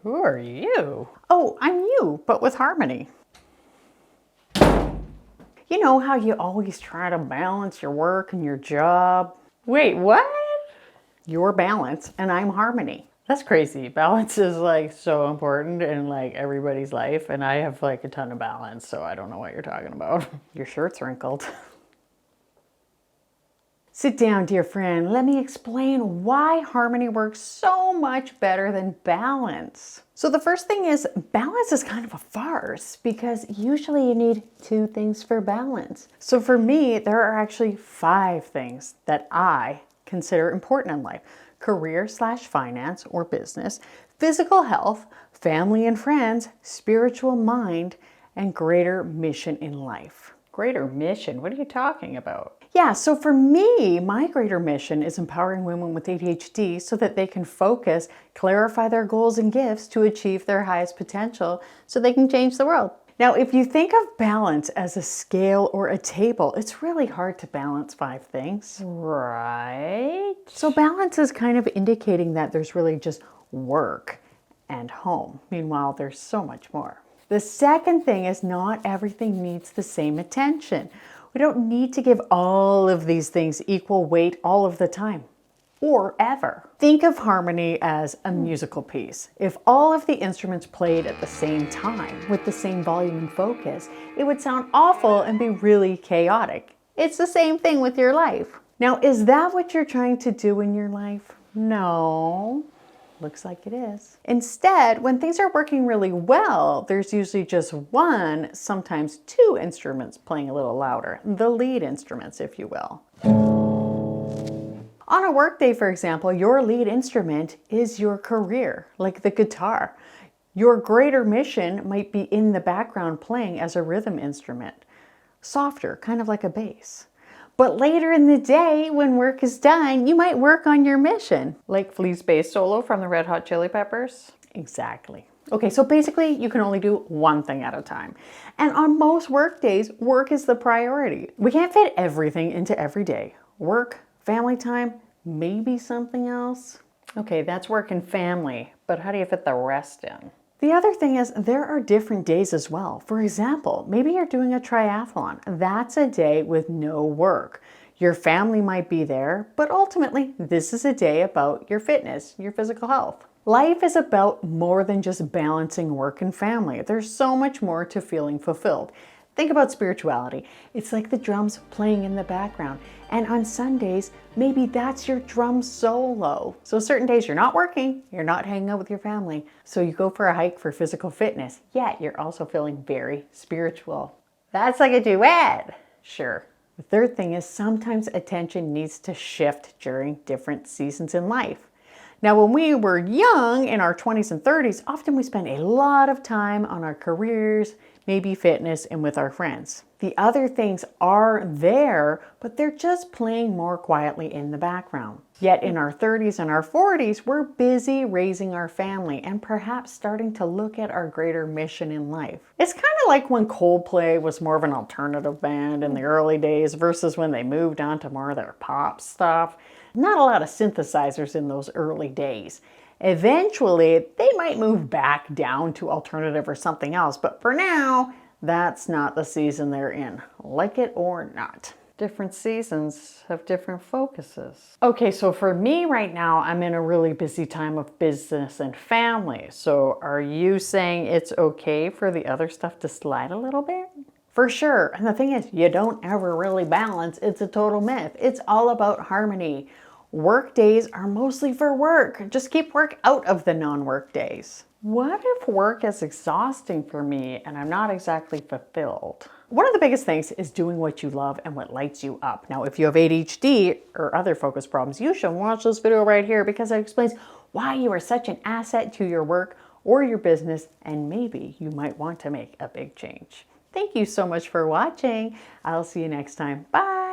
Who are you? Oh, I'm you, but with harmony. You know how you always try to balance your work and your job? Wait, what? You're balance and I'm harmony. That's crazy. Balance is like so important in like everybody's life, and I have like a ton of balance, so I don't know what you're talking about. Your shirt's wrinkled. Sit down, dear friend. Let me explain why harmony works so much better than balance. So the first thing is balance is kind of a farce because usually you need 2 things for balance. So for me, there are actually 5 things that I consider important in life: career/finance or business, physical health, family and friends, spiritual mind, and greater mission in life. Greater mission? What are you talking about? Yeah, so for me, my greater mission is empowering women with ADHD so that they can focus, clarify their goals and gifts to achieve their highest potential so they can change the world. Now, if you think of balance as a scale or a table, it's really hard to balance 5 things. Right. So balance is kind of indicating that there's really just work and home. Meanwhile, there's so much more. The second thing is not everything needs the same attention. We don't need to give all of these things equal weight all of the time, or ever. Think of harmony as a musical piece. If all of the instruments played at the same time with the same volume and focus, it would sound awful and be really chaotic. It's the same thing with your life. Now, is that what you're trying to do in your life? No. Looks like it is. Instead, when things are working really well, there's usually just 1, sometimes 2 instruments playing a little louder. The lead instruments, if you will. On a workday, for example, your lead instrument is your career, like the guitar. Your greater mission might be in the background playing as a rhythm instrument. Softer, kind of like a bass. But later in the day, when work is done, you might work on your mission. Like Flea's bass solo from the Red Hot Chili Peppers? Exactly. Okay, so basically you can only do 1 thing at a time. And on most work days, work is the priority. We can't fit everything into every day. Work, family time, maybe something else. Okay, that's work and family, but how do you fit the rest in? The other thing is there are different days as well. For example, maybe you're doing a triathlon. That's a day with no work. Your family might be there, but ultimately this is a day about your fitness, your physical health. Life is about more than just balancing work and family. There's so much more to feeling fulfilled. Think about spirituality. It's like the drums playing in the background. And on Sundays, maybe that's your drum solo. So certain days you're not working, you're not hanging out with your family. So you go for a hike for physical fitness, yet you're also feeling very spiritual. That's like a duet. Sure. The third thing is sometimes attention needs to shift during different seasons in life. Now, when we were young, in our 20s and 30s, often we spent a lot of time on our careers, maybe fitness, and with our friends. The other things are there, but they're just playing more quietly in the background. Yet in our 30s and our 40s, we're busy raising our family and perhaps starting to look at our greater mission in life. It's kind of like when Coldplay was more of an alternative band in the early days versus when they moved on to more of their pop stuff. Not a lot of synthesizers in those early days. Eventually, they might move back down to alternative or something else, but for now, that's not the season they're in, like it or not. Different seasons have different focuses. Okay, so for me right now, I'm in a really busy time of business and family. So are you saying it's okay for the other stuff to slide a little bit? For sure. And the thing is, you don't ever really balance. It's a total myth. It's all about harmony. Work days are mostly for work. Just keep work out of the non-work days. What if work is exhausting for me and I'm not exactly fulfilled? One of the biggest things is doing what you love and what lights you up. Now, if you have ADHD or other focus problems, you should watch this video right here because it explains why you are such an asset to your work or your business, and maybe you might want to make a big change. Thank you so much for watching. I'll see you next time. Bye.